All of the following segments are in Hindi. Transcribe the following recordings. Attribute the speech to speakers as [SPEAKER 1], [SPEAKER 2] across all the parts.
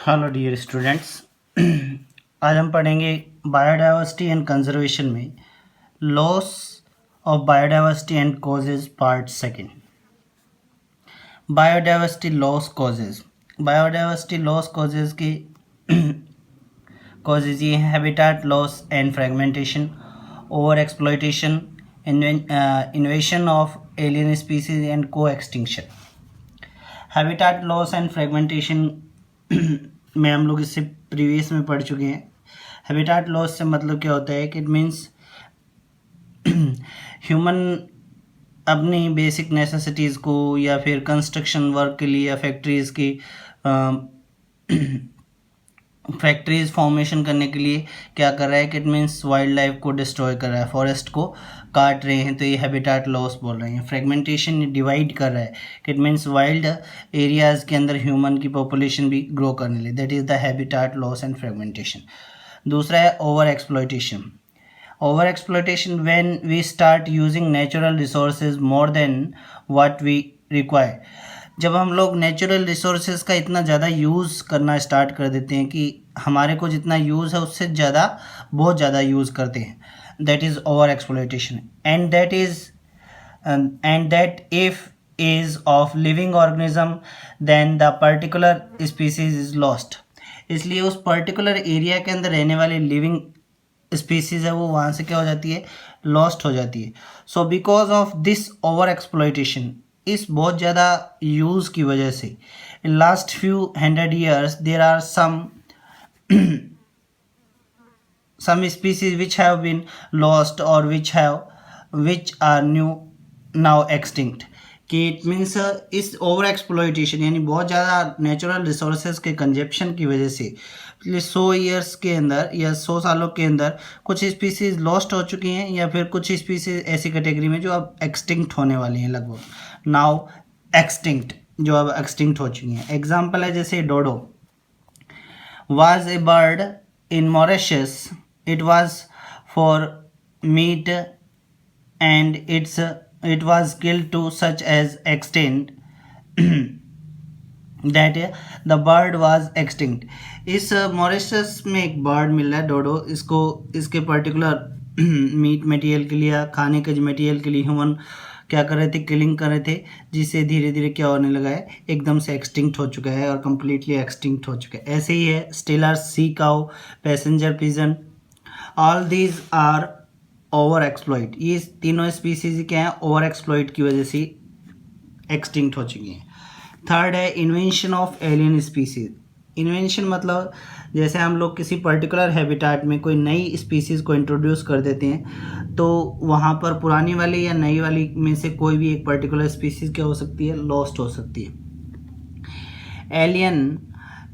[SPEAKER 1] Hello dear students. आज हम पढ़ेंगे बायोडाइवर्सिटी एंड कंजर्वेशन में loss of biodiversity and causes part second. Biodiversity loss causes. Biodiversity loss causes की कॉजेज ये हैं: habitat loss and fragmentation, over exploitation, invasion of alien species and coextinction. Habitat loss and fragmentation में हम लोग इससे प्रीवियस में पढ़ चुके हैं। हैबिtat लॉस से मतलब क्या होता है कि इट मीन्स ह्यूमन अपनी बेसिक नेसेसिटीज़ को या फिर कंस्ट्रक्शन वर्क के लिए या फैक्ट्रीज फॉर्मेशन करने के लिए क्या कर रहा है कि इट मीन्स वाइल्ड लाइफ को डिस्ट्रॉय कर रहा है, फॉरेस्ट को काट रहे हैं, तो ये हैबिtat लॉस बोल रहे हैं। फ्रेगमेंटेशन डिवाइड कर रहा है कि इट मीन्स वाइल्ड एरियाज़ के अंदर ह्यूमन की पॉपुलेशन भी ग्रो करने लगी, that is the habitat loss and fragmentation. दूसरा है over exploitation. Over exploitation when we start using natural resources more than what we require. जब हम लोग नेचुरल रिसोर्सेज का इतना ज़्यादा यूज़ करना स्टार्ट कर देते हैं कि हमारे को जितना यूज़ है उससे ज़्यादा बहुत ज़्यादा यूज़ करते हैं, that is over exploitation. And that if is of living organism then the particular species is lost। इसलिए उस पर्टिकुलर एरिया के अंदर रहने वाली लिविंग स्पीसीज है वो वहाँ से क्या हो जाती है, लॉस्ट हो जाती है। So because of this over exploitation, इस बहुत ज़्यादा यूज़ की वजह से, in last few 100 years there are some species which have been lost or which are now extinct। कि इट मीन्स इस ओवर एक्सप्लॉयटेशन यानी बहुत ज़्यादा नेचुरल रिसोर्सेज के कंजप्शन की वजह से 100 years के अंदर या 100 सालों के अंदर कुछ स्पीसीज लॉस्ट हो चुकी हैं या फिर कुछ स्पीसीज ऐसी कैटेगरी में जो अब एक्सटिंक्ट होने वाली हैं, लगभग नाउ एक्सटिंक्ट, जो अब एक्सटिंक्ट हो चुकी हैं। एग्जाम्पल है जैसे डोडो was a bird in Mauritius. It was for meat and it was killed to such as extent that the bird was extinct। इस मॉरिशस में एक बर्ड मिल रहा है डोडो, इसको इसके पर्टिकुलर मीट मटेरियल के लिए, खाने के मटेरियल के लिए ह्यूमन क्या कर रहे थे, किलिंग कर रहे थे, जिससे धीरे धीरे क्या होने लगा है, एकदम से एक्सटिंक्ट हो चुका है और कम्प्लीटली एक्सटिंक्ट हो चुका है। ऐसे ही है Steller sea cow, passenger pigeon, all these are over exploit. ये तीनों स्पीसीज क्या हैं, ओवर एक्सप्लॉइट की वजह से एक्सटिंक्ट हो चुकी हैं। थर्ड है invention of alien species. Invention मतलब जैसे हम लोग किसी पर्टिकुलर हैबिटेट में कोई नई स्पीसीज को इंट्रोड्यूस कर देते हैं तो वहाँ पर पुरानी वाली या नई वाली में से कोई भी एक पर्टिकुलर स्पीसीज क्या हो सकती है, लॉस्ट हो सकती है। Alien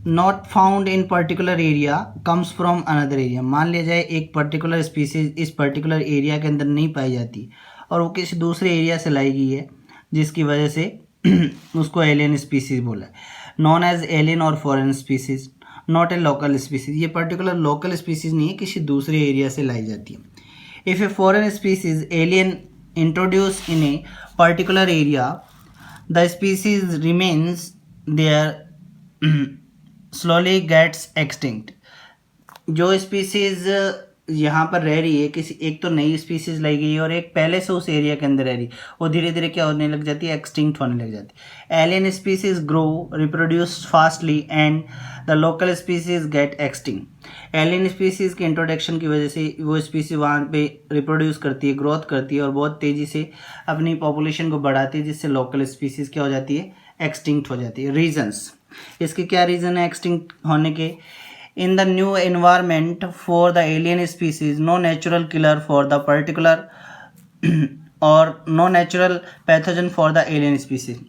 [SPEAKER 1] not found in particular area comes from another area. मान लिया जाए एक पर्टिकुलर स्पीसीज इस पर्टिकुलर एरिया के अंदर नहीं पाई जाती और वो किसी दूसरे एरिया से लाई गई है, जिसकी वजह से उसको एलियन स्पीसीज बोला है। नॉन एज एलियन और foreign species, not a local species. ये पर्टिकुलर लोकल स्पीसीज नहीं है, किसी दूसरे एरिया से लाई जाती है। If a foreign species alien introduce in a particular area, the species remains there slowly gets extinct. जो स्पीसीज यहाँ पर रह रही है, किसी एक तो नई स्पीसीज लाई गई है और एक पहले से उस एरिया के अंदर रह रही, वो धीरे धीरे क्या होने लग जाती है, एक्सटिंक्ट होने लग जाती है। Alien species grow reproduce fastly and the local species gate extinct. Alien species के इंट्रोडक्शन की वजह से वो स्पीसीज वहाँ पे रिप्रोड्यूस करती है, ग्रोथ करती है और बहुत तेज़ी से अपनी पॉपुलेशन को बढ़ाती है, जिससे लोकल स्पीसीज क्या हो जाती है, एक्सटिंक्ट हो जाती है। रीजन्स, इसके क्या रीज़न है एक्सटिंक्ट होने के? In the new environment for the alien species, no natural killer for the particular or no natural pathogen for the alien species।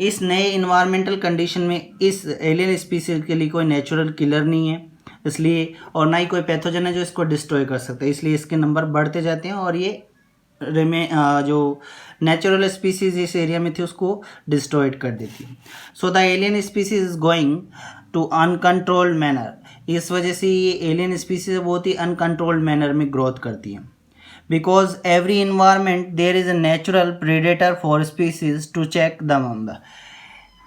[SPEAKER 1] इस नए इन्वायरमेंटल कंडीशन में इस एलियन स्पीसीज के लिए कोई नेचुरल किलर नहीं है, इसलिए और ना ही कोई पैथोजन है जो इसको डिस्ट्रॉय कर सकता है, इसलिए इसके नंबर बढ़ते जाते हैं और ये जो नेचुरल स्पीसीज इस एरिया में थी उसको डिस्ट्रॉयड कर देती है। So the alien species is going to uncontrolled manner. इस वजह से ये एलियन स्पीसीज बहुत ही अनकंट्रोल्ड मैनर में ग्रोथ करती है। Because every environment there is a natural predator for species to check the member.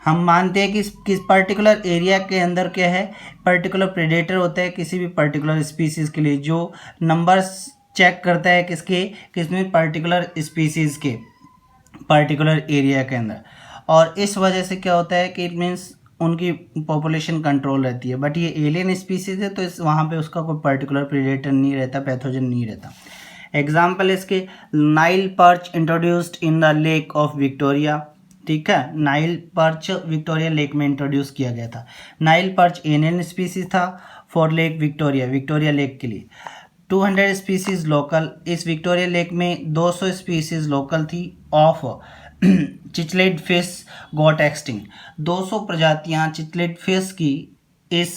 [SPEAKER 1] हम मानते हैं कि किस पर्टिकुलर एरिया के अंदर क्या है, पर्टिकुलर प्रेडेटर होता है किसी भी पर्टिकुलर स्पीसीज़ के लिए, जो नंबर्स चेक करता है किसमें पर्टिकुलर स्पीसीज़ के पर्टिकुलर एरिया के अंदर। और इस वजह से क्या होता है कि इट मीन्स उनकी पॉपुलेशन कंट्रोल रहती है। बट ये एलियन स्पीसीज़ है तो इस वहाँ पे उसका कोई पर्टिकुलर प्रेडेटर नहीं रहता, पैथोजन नहीं रहता। एग्जाम्पल इसके Nile perch introduced in the lake of Victoria. ठीक है, नाइल पर्च विक्टोरिया लेक में इंट्रोड्यूस किया गया था। नाइल पर्च एलियन स्पीसीज था फॉर लेक विक्टोरिया लेक के लिए। 200 स्पीसीज लोकल, इस विक्टोरिया लेक में 200 स्पीसीज लोकल थी ऑफ चिचलेट फिश गॉट एक्सटिंक्ट। 200 प्रजातियां चिचलेट फिश की इस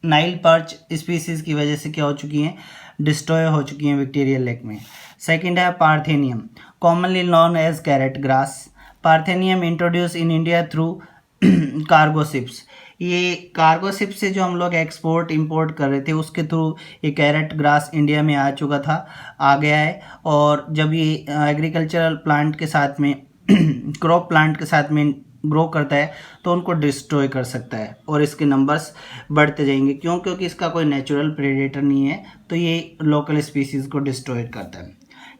[SPEAKER 1] नाइल पर्च स्पीसीज की वजह से क्या हो चुकी हैं, डिस्ट्रॉय हो चुकी हैं विक्टोरिया लेक में। सेकंड है parthenium, commonly known as carrot grass. Parthenium introduce in India through cargo ships. ये कार्गो शिप से जो हम लोग एक्सपोर्ट इंपोर्ट कर रहे थे उसके थ्रू ये कैरेट ग्रास इंडिया में आ चुका था, आ गया है। और जब ये एग्रीकल्चरल प्लांट के साथ में क्रॉप प्लांट के साथ में ग्रो करता है तो उनको डिस्ट्रॉय कर सकता है और इसके नंबर्स बढ़ते जाएंगे। क्यों? क्योंकि इसका कोई नेचुरल प्रेडेटर नहीं है तो ये लोकल स्पीसीज़ को डिस्ट्रॉय करता है।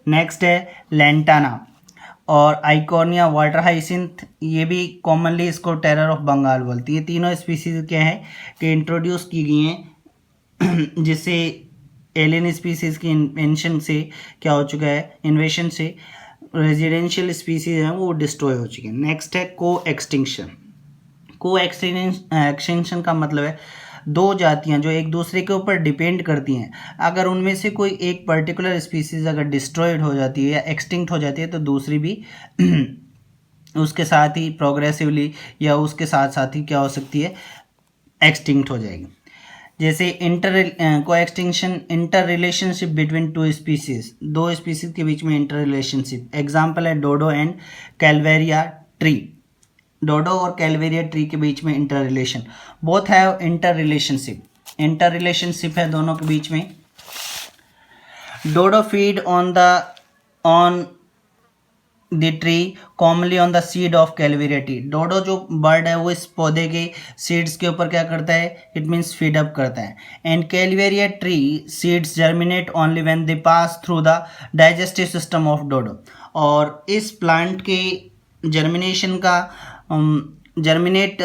[SPEAKER 1] नेक्स्ट है लैंटाना और आइकोनिया वाटर हाइसिंथ, ये भी कॉमनली इसको टेरर ऑफ बंगाल बोलती है। तीनों स्पीसीज क्या है कि इंट्रोड्यूस की गई हैं जिससे एलियन स्पीसीज की इन्वेंशन से क्या हो चुका है, इन्वेशन से रेजिडेंशियल स्पीसीज हैं वो डिस्ट्रॉय हो चुके हैं। नेक्स्ट है को एक्सटिंक्शन। को एक्सटिंक्शन का मतलब है दो जातियां जो एक दूसरे के ऊपर डिपेंड करती हैं, अगर उनमें से कोई एक पर्टिकुलर स्पीसीज अगर डिस्ट्रॉयड हो जाती है या एक्सटिंक्ट हो जाती है तो दूसरी भी उसके साथ ही प्रोग्रेसिवली या उसके साथ साथ ही क्या हो सकती है, एक्सटिंक्ट हो जाएगी। जैसे को extinction inter relationship between two species, दो स्पीसीज के बीच में इंटर रिलेशनशिप। एग्जाम्पल है डोडो एंड कैलवेरिया ट्री। डोडो और कैलवेरिया ट्री के बीच में inter relation, both have inter relationship है दोनों के बीच में। Dodo feed on the tree commonly on the seed of calvaria tree. Dodo जो बर्ड है वो इस पौधे के सीड्स के ऊपर क्या करता है, इट मीन्स फीड अप करता है। And calvaria tree seeds germinate only when they pass through the digestive system of dodo. और इस प्लांट के जर्मिनेशन का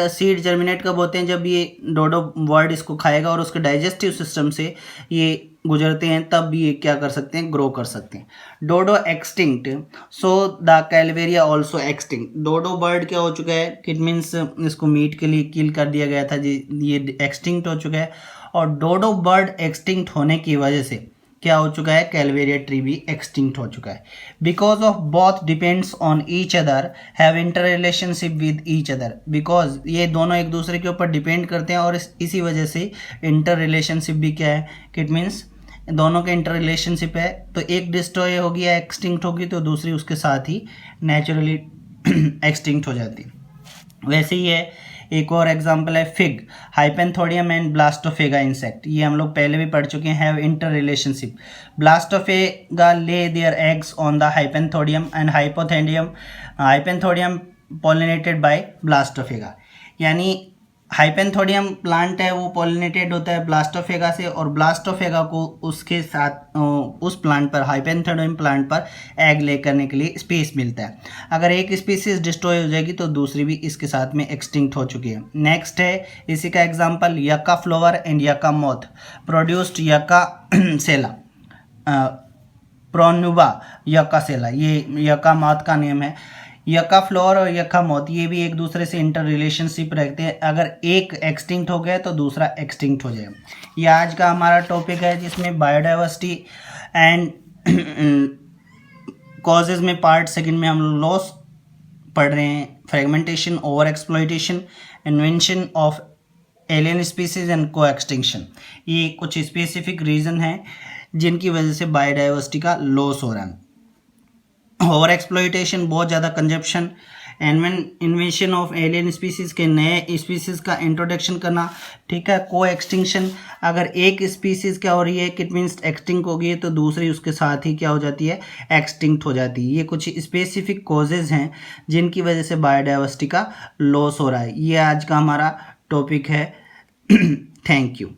[SPEAKER 1] सीड जर्मिनेट कब होते हैं, जब ये डोडो वर्ड इसको खाएगा और उसके डाइजेस्टिव सिस्टम से ये गुजरते हैं तब ये क्या कर सकते हैं, ग्रो कर सकते हैं। Dodo extinct so the calvaria also extinct. Dodo bird क्या हो चुका है, इट मीन्स इसको मीट के लिए किल कर दिया गया था जी, ये एक्सटिंक्ट हो चुका है। और डोडो बर्ड एक्सटिंक्ट होने की वजह से क्या हो चुका है, कैलवेरिया ट्री भी एक्सटिंक्ट हो चुका है। Because of both depends on each other have inter relationship with each other. Because ये दोनों एक दूसरे के ऊपर डिपेंड करते हैं और इसी वजह से इंटर रिलेशनशिप भी क्या है, इट मीन्स दोनों के इंटर रिलेशनशिप है। तो एक डिस्ट्रॉय होगी या एक्सटिंक्ट होगी तो दूसरी उसके साथ ही नेचुरली एक्सटिंक्ट हो जाती है। वैसे ही है एक और एग्जांपल है fig, hypanthodium and Blastophaga insect. ये हम लोग पहले भी पढ़ चुके हैं, have inter relationship. Blastophaga lay their eggs on the hypanthodium and hypanthodium pollinated bye Blastophaga. यानी हाइपेंथोडियम प्लांट है वो पॉलिनेटेड होता है ब्लास्टोफेगा से और ब्लास्टोफेगा को उसके साथ उस प्लांट पर, हाइपेंथोडियम प्लांट पर एग ले करने के लिए स्पेस मिलता है। अगर एक स्पीसीज डिस्ट्रॉय हो जाएगी तो दूसरी भी इसके साथ में एक्सटिंक्ट हो चुकी है। नेक्स्ट है इसी का example yucca flower and yucca moth produced yucca sella, pronuba yucca sella, ये यक्का मोथ का नेम है। यक्का फ्लोर और यक्का मोथ ये भी एक दूसरे से इंटर रिलेशनशिप रखते हैं, अगर एक एक्सटिंक्ट हो गया तो दूसरा एक्सटिंक्ट हो जाएगा। ये आज का हमारा टॉपिक है जिसमें बायोडाइवर्सिटी एंड कॉजेज में पार्ट सेकंड में हम लॉस पढ़ रहे हैं, fragmentation, over exploitation, invention of alien species and को एक्सटिंक्शन। ये कुछ स्पेसिफिक रीज़न हैं जिनकी वजह से बायोडाइवर्सिटी का लॉस हो रहा है। ओवर एक्सप्लॉइटेशन बहुत ज़्यादा consumption, invention of alien species के नए स्पीसीज का इंट्रोडक्शन करना, ठीक है। को एक्सटिंक्शन, अगर एक स्पीसीज क्या हो रही है इट मीन्स एक्सटिंक्ट हो गई है तो दूसरी उसके साथ ही क्या हो जाती है, एक्सटिंक्ट हो जाती है। ये कुछ स्पेसिफिक कॉजेज हैं जिनकी वजह से बायोडाइवर्सिटी का लॉस हो रहा है। ये आज का हमारा टॉपिक है। Thank you.